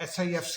SIFC,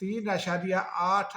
3.8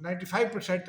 95%,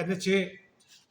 NHA,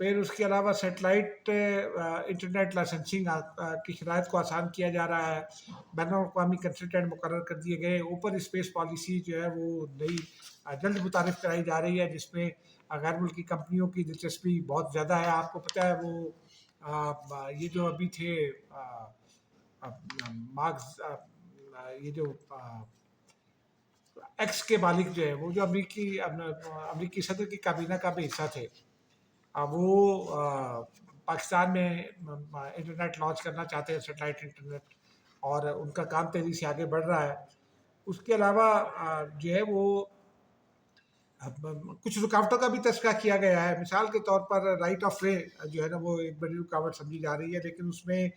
پھر اس کے علاوہ سیٹلائٹ انٹرنیٹ لائسنسنگ کی شرائط کو آسان کیا جا رہا ہے، بین الاقوامی کنسلٹنٹ مقرر کر دیے گئے، اوپن اسپیس پالیسی جو ہے وہ نئی جلد متعارف کرائی جا رہی ہے، جس میں غیر ملکی کمپنیوں کی دلچسپی بہت زیادہ ہے۔ آپ کو پتہ ہے وہ یہ جو ابھی تھے مارکس، یہ جو ایکس کے مالک جو ہے وہ جو امریکی صدر کی کابینہ کا بھی حصہ تھے، وہ پاکستان میں انٹرنیٹ لانچ کرنا چاہتے ہیں، سیٹلائٹ انٹرنیٹ، اور ان کا کام تیزی سے آگے بڑھ رہا ہے۔ اس کے علاوہ جو ہے وہ کچھ رکاوٹوں کا بھی تذکرہ کیا گیا ہے۔ مثال کے طور پر رائٹ آف وے جو ہے نا وہ ایک بڑی رکاوٹ سمجھی جا رہی ہے، لیکن اس میں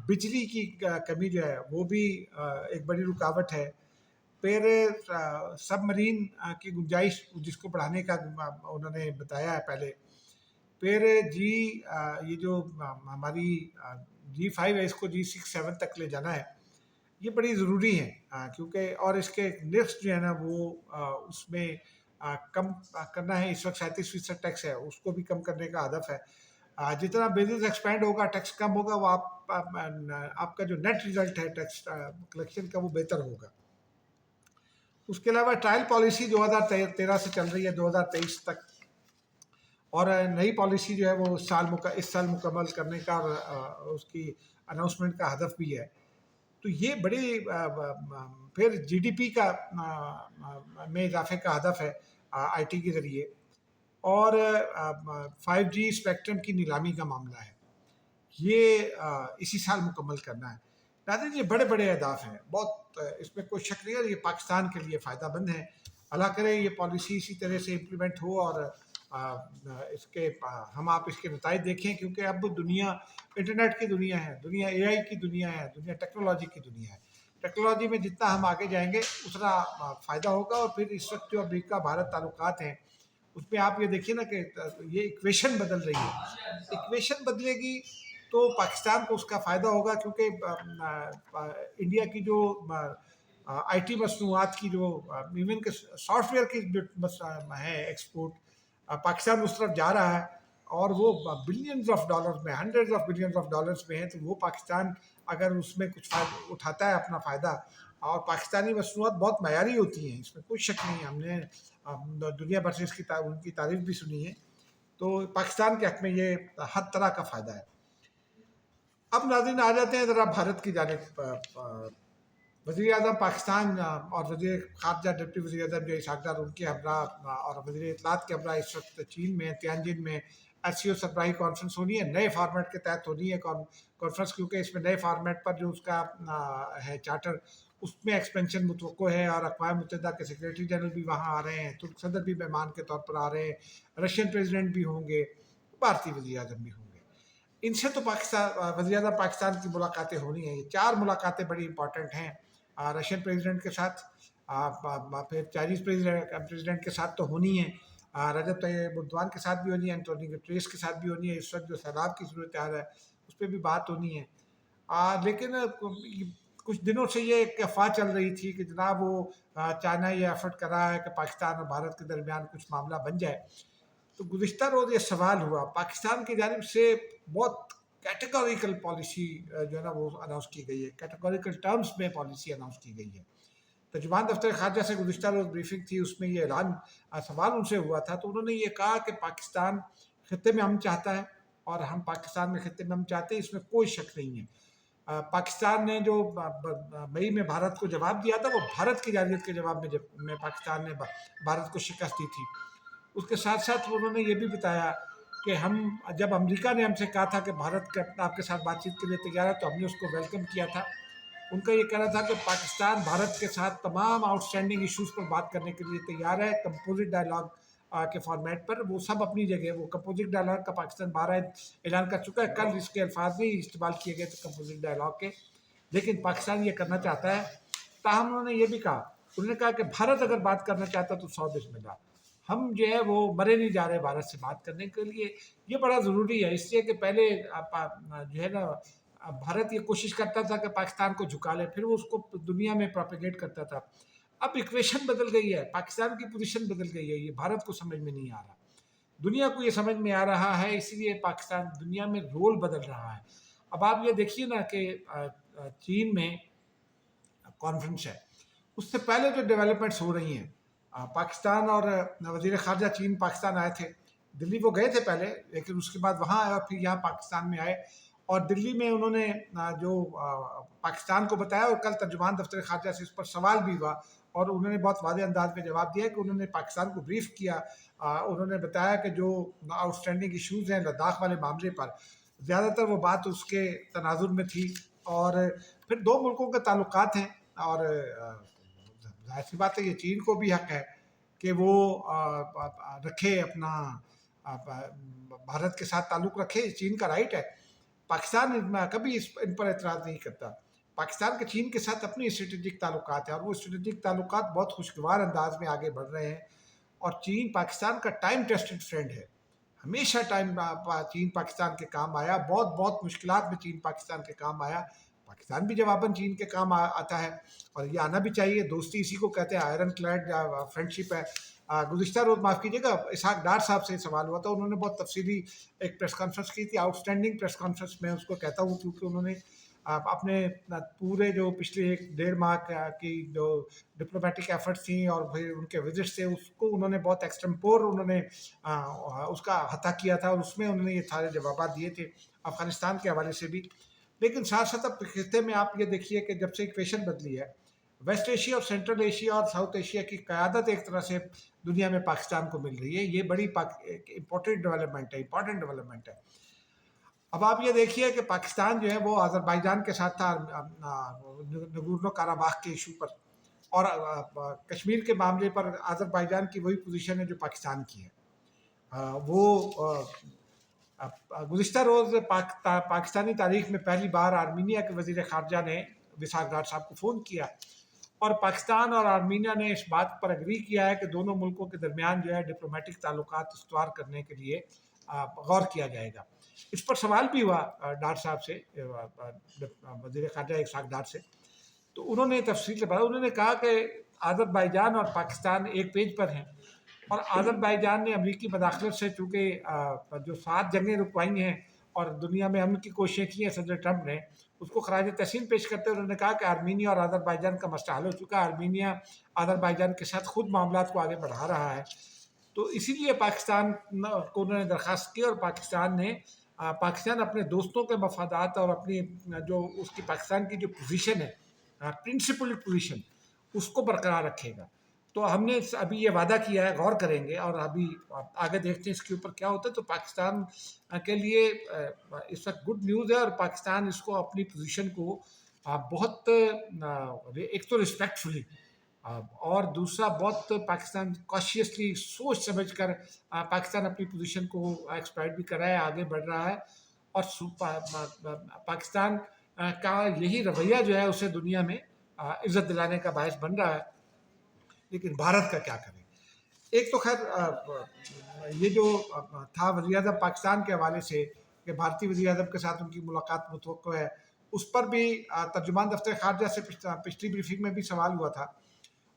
بجلی کی کمی جو ہے وہ بھی ایک بڑی رکاوٹ ہے۔ پھر سب مرین کی گنجائش جس کو بڑھانے کا انہوں نے بتایا ہے پہلے۔ پھر یہ جو ہماری G5 ہے، اس کو G6-7 تک لے جانا ہے، یہ بڑی ضروری ہے، کیونکہ اور اس کے نرخ جو ہے نا وہ اس میں کم کرنا ہے۔ اس وقت 37% ٹیکس ہے، اس کو بھی کم کرنے کا ہدف ہے۔ جتنا بزنس ایکسپینڈ ہوگا، ٹیکس کم ہوگا، وہ آپ کا جو نیٹ ریزلٹ ہے ٹیکس کلیکشن کا وہ بہتر ہوگا۔ اس کے علاوہ ٹرائل پالیسی 2013 سے چل رہی ہے 2023 تک، اور نئی پالیسی جو ہے وہ اس سال مکمل کرنے کا اس کی اناؤنسمنٹ کا ہدف بھی ہے۔ تو یہ بڑی پھر GDP کا میں اضافے کا ہدف ہے IT کے ذریعے، اور 5G اسپیکٹرم کی نیلامی کا معاملہ ہے، یہ اسی سال مکمل کرنا ہے۔ ناظرین، یہ بڑے بڑے اہداف ہیں، بہت اس میں کوئی شک نہیں ہے، یہ پاکستان کے لیے فائدہ مند ہے۔ اللہ کرے یہ پالیسی اسی طرح سے امپلیمنٹ ہو، اور آپ اس کے نتائج دیکھیں، کیونکہ اب دنیا انٹرنیٹ کی دنیا ہے، دنیا AI کی دنیا ہے، دنیا ٹیکنالوجی کی دنیا ہے۔ ٹیکنالوجی میں جتنا ہم آگے جائیں گے اتنا فائدہ ہوگا۔ اور پھر اس وقت جو امریکہ بھارت تعلقات ہیں، اس میں آپ یہ دیکھیے نا کہ یہ ایکویشن بدل رہی ہے۔ ایکویشن بدلے گی تو پاکستان کو اس کا فائدہ ہوگا، کیونکہ انڈیا کی جو IT مصنوعات کی جو ایون کہ سافٹ ویئر کی جو ہے ایکسپورٹ، پاکستان اس طرف جا رہا ہے، اور وہ بلینز آف ڈالرز میں، hundreds of billions of dollars میں ہیں۔ تو وہ پاکستان اگر اس میں کچھ اٹھاتا ہے اپنا فائدہ، اور پاکستانی مصنوعات بہت معیاری ہوتی ہیں، اس میں کوئی شک نہیں ہے، ہم نے دنیا بھر سے ان کی تعریف بھی سنی ہے۔ تو پاکستان کے حق میں یہ ہر طرح کا فائدہ ہے۔ اب ناظرین آ جاتے ہیں ذرا بھارت کی جانب۔ وزیر اعظم پاکستان اور وزیر خارجہ ڈپٹی وزیر اعظم جو اسحاق ڈار، ان کے ہمراہ اور وزیر اطلاعات کے ہمراہ اس وقت چین میں تیانجن میں SCO سربراہی کانفرنس ہونی ہے۔ نئے فارمیٹ کے تحت ہونی ہے کانفرنس، کیونکہ اس میں نئے فارمیٹ پر جو اس کا ہے چارٹر، اس میں ایکسپینشن متوقع ہے، اور اقوام متحدہ کے سیکریٹری جنرل بھی وہاں آ رہے ہیں، ترک صدر بھی مہمان کے طور پر آ رہے ہیں، رشین پریزیڈنٹ بھی ہوں گے، بھارتی وزیر اعظم بھی ہوں گے۔ ان سے تو وزیر اعظم پاکستان کی ملاقاتیں ہونی ہیں۔ یہ 4 ملاقاتیں بڑی امپورٹنٹ ہیں، رشین پریزیڈنٹ کے ساتھ، پھر چائنیز پریزیڈنٹ کے ساتھ تو ہونی ہے، رجب طیب اردوان کے ساتھ بھی ہونی ہے، اینٹونیو گٹریس کے ساتھ بھی ہونی ہے۔ اس وقت جو سیلاب کی صورتحال ہے اس پہ بھی بات ہونی ہے۔ لیکن کچھ دنوں سے یہ ایک افواہ چل رہی تھی کہ جناب وہ چائنا یہ ایفرٹ کر رہا ہے کہ پاکستان اور بھارت کے درمیان کچھ معاملہ بن جائے۔ تو گزشتہ روز یہ سوال ہوا، پاکستان کی جانب سے بہت کیٹیگوریکل پالیسی جو ہے نا وہ اناؤنس کی گئی ہے، کیٹیگوریکل ٹرمز میں پالیسی اناؤنس کی گئی ہے۔ ترجمان دفتر خارجہ سے گزشتہ روز بریفنگ تھی، اس میں یہ اعلان سوال ان سے ہوا تھا، تو انہوں نے یہ کہا کہ پاکستان خطے میں امن چاہتا ہے، اور ہم پاکستان میں خطے میں امن چاہتے ہیں، اس میں کوئی شک نہیں ہے۔ پاکستان نے جو مئی میں بھارت کو جواب دیا تھا، وہ بھارت کی جانب کے جواب میں پاکستان نے بھارت کو شکست دی تھی۔ اس کے ساتھ ساتھ انہوں نے یہ بھی بتایا کہ جب امریکہ نے ہم سے کہا تھا کہ بھارت آپ کے ساتھ بات چیت کے لیے تیار ہے، تو ہم نے اس کو ویلکم کیا تھا۔ ان کا یہ کہنا تھا کہ پاکستان بھارت کے ساتھ تمام آؤٹ اسٹینڈنگ ایشوز پر بات کرنے کے لیے تیار ہے، کمپوزٹ ڈائلاگ کے فارمیٹ پر۔ وہ سب اپنی جگہ، وہ کمپوزٹ ڈائلاگ کا پاکستان 12 اعلان کر چکا ہے، کل اس کے الفاظ نہیں استعمال کیے گئے تھے کمپوزٹ ڈائلاگ کے، لیکن پاکستان یہ کرنا چاہتا ہے۔ تاہم انہوں نے یہ بھی کہا، انہوں نے کہا کہ بھارت اگر بات کرنا چاہتا تو 100 بسم اللہ، ہم جو ہے وہ مرے نہیں جا رہے بھارت سے بات کرنے کے لیے۔ یہ بڑا ضروری ہے، اس لیے کہ پہلے جو ہے نا بھارت یہ کوشش کرتا تھا کہ پاکستان کو جھکا لے، پھر وہ اس کو دنیا میں پروپیگیٹ کرتا تھا۔ اب ایکویشن بدل گئی ہے، پاکستان کی پوزیشن بدل گئی ہے، یہ بھارت کو سمجھ میں نہیں آ رہا۔ دنیا کو یہ سمجھ میں آ رہا ہے، اسی لیے پاکستان دنیا میں رول بدل رہا ہے۔ اب آپ یہ دیکھیے نا کہ چین میں کانفرنس ہے، اس سے پہلے جو ڈیولپمنٹس ہو رہی ہیں، پاکستان اور وزیر خارجہ چین پاکستان آئے تھے، دلی وہ گئے تھے پہلے، لیکن اس کے بعد وہاں آئے اور پھر یہاں پاکستان میں آئے، اور دلی میں انہوں نے جو پاکستان کو بتایا، اور کل ترجمان دفتر خارجہ سے اس پر سوال بھی ہوا، اور انہوں نے بہت واضح انداز میں جواب دیا کہ انہوں نے پاکستان کو بریف کیا۔ انہوں نے بتایا کہ جو آؤٹ اسٹینڈنگ ایشوز ہیں لداخ والے معاملے پر، زیادہ تر وہ بات اس کے تناظر میں تھی، اور پھر دو ملکوں کے تعلقات ہیں، اور ظاہر سی بات ہے یہ چین کو بھی حق ہے کہ وہ رکھے اپنا بھارت کے ساتھ تعلق رکھے، چین کا رائٹ ہے۔ پاکستان کبھی ان پر اعتراض نہیں کرتا۔ پاکستان کے چین کے ساتھ اپنی اسٹریٹجک تعلقات ہیں، اور وہ اسٹریٹجک تعلقات بہت خوشگوار انداز میں آگے بڑھ رہے ہیں، اور چین پاکستان کا ٹائم ٹیسٹڈ فرینڈ ہے۔ ہمیشہ چین پاکستان کے کام آیا، بہت بہت مشکلات میں چین پاکستان کے کام آیا، پاکستان بھی جواباً چین کے کام آتا ہے، اور یہ آنا بھی چاہیے۔ دوستی اسی کو کہتے ہیں، آئرن کلیڈ فرینڈشپ ہے۔ گزشتہ روز معاف کیجیے گا اسحاق ڈار صاحب سے سوال ہوا تھا، انہوں نے بہت تفصیلی ایک پریس کانفرنس کی تھی، آؤٹ اسٹینڈنگ پریس کانفرنس میں اس کو کہتا ہوں، کیونکہ انہوں نے اپنے پورے جو پچھلے 1.5 ماہ کی جو ڈپلومیٹک ایفرٹس تھیں اور پھر ان کے وزٹس تھے، اس کو انہوں نے بہت ایکسٹمپور انہوں نے اس کا احاطہ کیا تھا، اور اس میں انہوں نے یہ سارے جوابات دیے تھے افغانستان کے حوالے سے بھی۔ لیکن ساتھ ساتھ اب خطے میں آپ یہ دیکھیے کہ جب سے ایکویشن بدلی ہے، ویسٹ ایشیا اور سینٹرل ایشیا اور ساؤتھ ایشیا کی قیادت ایک طرح سے دنیا میں پاکستان کو مل رہی ہے، یہ بڑی امپورٹنٹ ڈیولپمنٹ ہے۔ اب آپ یہ دیکھیے کہ پاکستان جو ہے وہ آذربائیجان کے ساتھ تھا نگورنو کاراباخ کے ایشو پر، اور کشمیر کے معاملے پر آذربائیجان کی وہی پوزیشن ہے جو پاکستان کی ہے۔ وہ گزشتہ روز پاکستانی تاریخ میں پہلی بار آرمینیا کے وزیر خارجہ نے اسحاق ڈار صاحب کو فون کیا، اور پاکستان اور آرمینیا نے اس بات پر اگری کیا ہے کہ دونوں ملکوں کے درمیان جو ہے ڈپلومیٹک تعلقات استوار کرنے کے لیے غور کیا جائے گا۔ اس پر سوال بھی ہوا ڈار صاحب سے، وزیر خارجہ اسحاق ڈار سے، تو انہوں نے تفصیل سے بتایا، انہوں نے کہا کہ آذربائیجان اور پاکستان ایک پیج پر ہیں، اور آذربائیجان نے امریکی مداخلت سے چونکہ جو 7 جنگیں رکوائی ہیں اور دنیا میں امن کی کوششیں کی ہیں صدر ٹرمپ نے، اس کو خراج تحسین پیش کرتے ہوئے انہوں نے کہا کہ آرمینیا اور آذربائیجان کا مسئلہ حل ہو چکا ہے، آرمینیا آذربائیجان کے ساتھ خود معاملات کو آگے بڑھا رہا ہے۔ تو اسی لیے پاکستان کو انہوں نے درخواست کی، اور پاکستان اپنے دوستوں کے مفادات اور اپنی جو اس کی پاکستان کی جو پوزیشن ہے، پرنسپل پوزیشن، اس کو برقرار رکھے گا۔ تو ہم نے ابھی یہ وعدہ کیا ہے، غور کریں گے، اور ابھی آگے دیکھتے ہیں اس کے اوپر کیا ہوتا ہے۔ تو پاکستان کے لیے اس وقت گڈ نیوز ہے، اور پاکستان اس کو اپنی پوزیشن کو بہت ایک تو ریسپیکٹفلی، اور دوسرا بہت پاکستان کاشیسلی سوچ سمجھ کر پاکستان اپنی پوزیشن کو ایکسپلائٹ بھی کر رہا ہے، آگے بڑھ رہا ہے، اور پاکستان کا یہی رویہ جو ہے اسے دنیا میں عزت دلانے کا باعث بن رہا ہے۔ لیکن بھارت کا کیا کریں؟ ایک تو خیر یہ جو تھا وزیر اعظم پاکستان کے حوالے سے کہ بھارتی وزیر اعظم کے ساتھ ان کی ملاقات متوقع ہے، اس پر بھی ترجمان دفتر خارجہ سے پچھلی بریفنگ میں بھی سوال ہوا تھا،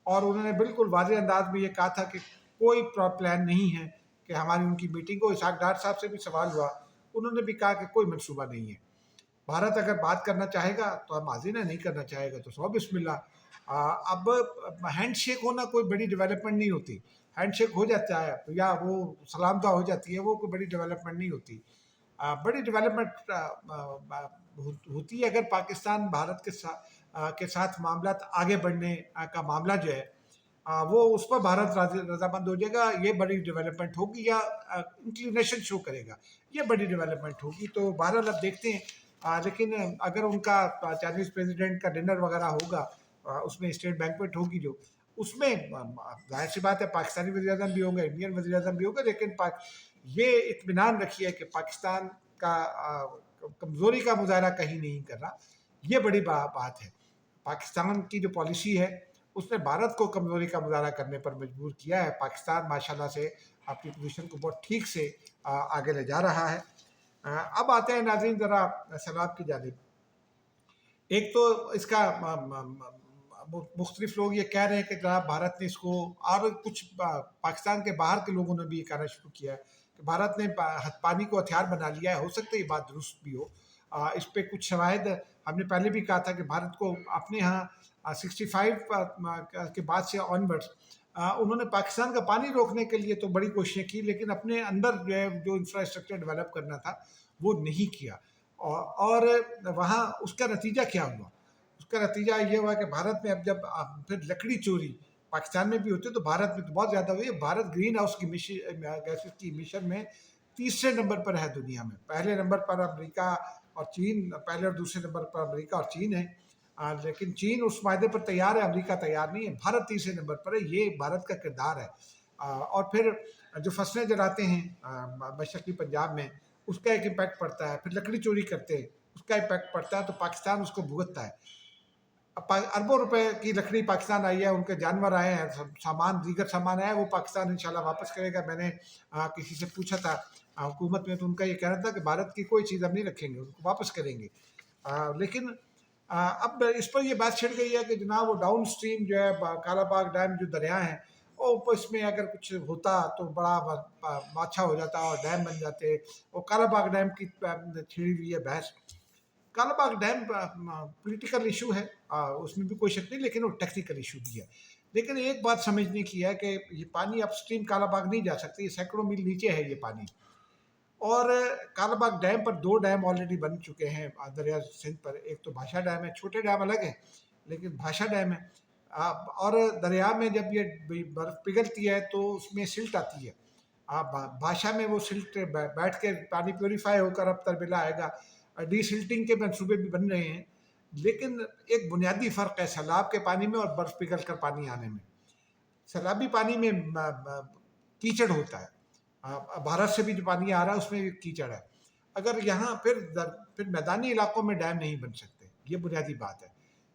اور انہوں نے بالکل واضح انداز میں یہ کہا تھا کہ کوئی پلان نہیں ہے کہ ہماری ان کی میٹنگ ہو۔ اسحاق ڈار صاحب سے بھی سوال ہوا، انہوں نے بھی کہا کہ کوئی منصوبہ نہیں ہے، بھارت اگر بات کرنا چاہے گا تو ہم حاضر ہیں، نہیں کرنا چاہے گا تو سو بسم اللہ۔ اب ہینڈ شیک ہونا کوئی بڑی ڈیولپمنٹ نہیں ہوتی، ہینڈ شیک ہو جاتا ہے یا وہ سلام دعا ہو جاتی ہے، وہ کوئی بڑی ڈیولپمنٹ نہیں ہوتی۔ بڑی ڈیولپمنٹ ہوتی ہے اگر پاکستان بھارت کے ساتھ معاملات آگے بڑھنے کا معاملہ جو ہے وہ اس پر بھارت رضامند ہو جائے گا، یہ بڑی ڈیولپمنٹ ہوگی، یا انکلینیشن شو کرے گا، یہ بڑی ڈیولپمنٹ ہوگی۔ تو بہرحال اب دیکھتے ہیں، لیکن اگر ان کا چائنیز پریزیڈنٹ کا ڈنر وغیرہ ہوگا، اس میں اسٹیٹ بینکویٹ ہوگی جو، اس میں ظاہر سی بات ہے پاکستانی وزیر اعظم بھی ہوں گے، انڈین وزیر اعظم بھی ہوں گے، لیکن یہ اطمینان رکھیے کہ پاکستان کا کمزوری کا مظاہرہ کہیں نہیں کر رہا، یہ بڑی بات ہے۔ پاکستان کی جو پالیسی ہے اس نے بھارت کو کمزوری کا مظاہرہ کرنے پر مجبور کیا ہے۔ پاکستان ماشاءاللہ سے اپنی پوزیشن کو بہت ٹھیک سے آگے لے جا رہا ہے۔ اب آتے ہیں ناظرین ذرا سیلاب کی جانب۔ ایک تو اس کا مختلف لوگ یہ کہہ رہے ہیں کہ جناب بھارت نے اس کو، اور کچھ پاکستان کے باہر کے لوگوں نے بھی یہ کہنا شروع کیا ہے کہ بھارت نے پانی کو ہتھیار بنا لیا ہے. ہو سکتا ہے یہ بات درست بھی ہو. اس پہ کچھ شواہد ہم نے پہلے بھی کہا تھا کہ بھارت کو اپنے ہاں 65 کے بعد سے آنورڈس انہوں نے پاکستان کا پانی روکنے کے لیے تو بڑی کوششیں کی، لیکن اپنے اندر جو ہے جو انفراسٹرکچر ڈیولپ کرنا تھا وہ نہیں کیا. اور وہاں اس کا نتیجہ کیا ہوا؟ اس کا نتیجہ یہ ہوا کہ بھارت میں اب جب پھر لکڑی چوری پاکستان میں بھی ہوتی ہے تو بھارت میں تو بہت زیادہ ہوئی ہے. بھارت گرین ہاؤس کی گیسز کی ایمیشن میں تیسرے نمبر پر ہے دنیا میں. پہلے نمبر پر امریکہ اور چین، پہلے اور دوسرے نمبر پر امریکہ اور چین ہے. لیکن چین اس معاہدے پر تیار ہے، امریکہ تیار نہیں ہے. بھارت تیسرے نمبر پر ہے. یہ بھارت کا کردار ہے. اور پھر جو فصلیں جلاتے ہیں مشرقی پنجاب میں، اس کا ایک امپیکٹ پڑتا ہے. پھر لکڑی چوری کرتے ہیں، اس کا امپیکٹ پڑتا ہے. تو پاکستان اس کو بھگتتا ہے. اربوں روپے کی لکڑی پاکستان آئی ہے، ان کے جانور آئے ہیں، سامان دیگر سامان آیا ہے، وہ پاکستان انشاءاللہ واپس کرے گا. میں نے کسی سے پوچھا تھا حکومت میں، تو ان کا یہ کہنا تھا کہ بھارت کی کوئی چیز ہم نہیں رکھیں گے، ان کو واپس کریں گے. لیکن اب اس پر یہ بات چھڑ گئی ہے کہ جناب وہ ڈاؤن سٹریم جو ہے کالا باغ ڈیم جو دریا ہیں، اور اس میں اگر کچھ ہوتا تو بڑا اچھا ہو جاتا اور ڈیم بن جاتے. وہ کالا باغ ڈیم کی چھڑی ہوئی ہے بحث. کالا باغ ڈیم پولیٹیکل ایشو ہے، اس میں بھی کوئی شک نہیں، لیکن وہ ٹیکنیکل ایشو بھی ہے. لیکن ایک بات سمجھنے کی ہے کہ یہ پانی اپ سٹریم کالا باغ نہیں جا سکتے، یہ سینکڑوں میل نیچے ہے یہ پانی. اور کالا باغ ڈیم پر 2 ڈیم آلریڈی بن چکے ہیں دریا سندھ پر. ایک تو بھاشا ڈیم ہے، چھوٹے ڈیم الگ ہیں لیکن بھاشا ڈیم ہے. اور دریا میں جب یہ برف پگھلتی ہے تو اس میں سلٹ آتی ہے. بھاشا میں وہ سلٹ بیٹھ کے پانی پیوریفائی ہو کر اب تربیلا آئے گا. ڈی سلٹنگ کے منصوبے بھی بن رہے ہیں. لیکن ایک بنیادی فرق ہے سیلاب کے پانی میں اور برف پگھل کر پانی آنے میں. سیلابی پانی میں کیچڑ ہوتا ہے، بھارت سے بھی جو پانی آ رہا ہے اس میں کیچڑ ہے. اگر یہاں پھر میدانی علاقوں میں ڈیم نہیں بن سکتے، یہ بنیادی بات ہے.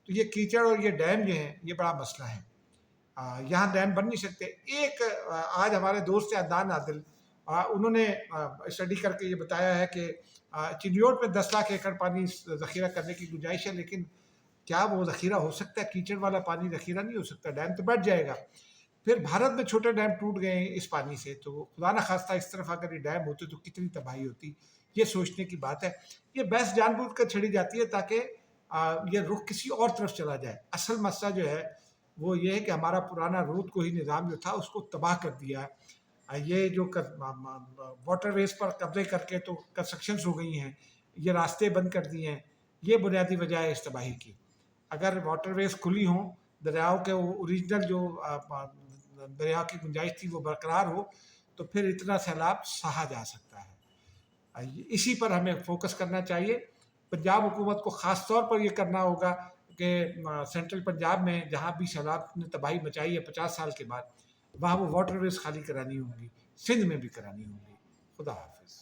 تو یہ کیچڑ اور یہ ڈیم جو ہیں یہ بڑا مسئلہ ہے. یہاں ڈیم بن نہیں سکتے. ایک آج ہمارے دوست عدنان عادل، انہوں نے اسٹڈی کر کے یہ بتایا ہے کہ چنیوٹ میں 10 لاکھ ایکڑ پانی ذخیرہ کرنے کی گنجائش ہے. لیکن کیا وہ ذخیرہ ہو سکتا ہے؟ کیچڑ والا پانی ذخیرہ نہیں ہو سکتا، ڈیم تو بیٹھ جائے گا. پھر بھارت میں چھوٹے ڈیم ٹوٹ گئے ہیں اس پانی سے، تو خدا نہ خواستہ اس طرف اگر یہ ڈیم ہوتے تو کتنی تباہی ہوتی. یہ سوچنے کی بات ہے. یہ بحث جان بوجھ کر چھڑی جاتی ہے تاکہ یہ رخ کسی اور طرف چلا جائے. اصل مسئلہ جو ہے وہ یہ ہے کہ ہمارا پرانا رود کو ہی نظام جو تھا اس کو تباہ کر دیا. یہ جو واٹر ویز پر قبضے کر کے تو کنسٹرکشنز ہو گئی ہیں، یہ راستے بند کر دیے ہیں. یہ بنیادی وجہ ہے اس تباہی کی. اگر واٹر ویز کھلی ہوں، دریاؤں کے اوریجنل جو دریا کی گنجائش تھی وہ برقرار ہو، تو پھر اتنا سیلاب سہا جا سکتا ہے. اسی پر ہمیں فوکس کرنا چاہیے. پنجاب حکومت کو خاص طور پر یہ کرنا ہوگا کہ سینٹرل پنجاب میں جہاں بھی سیلاب نے تباہی مچائی ہے 50 سال کے بعد، وہاں وہ واٹر ویز خالی کرانی ہوں گی. سندھ میں بھی کرانی ہوں گی. خدا حافظ.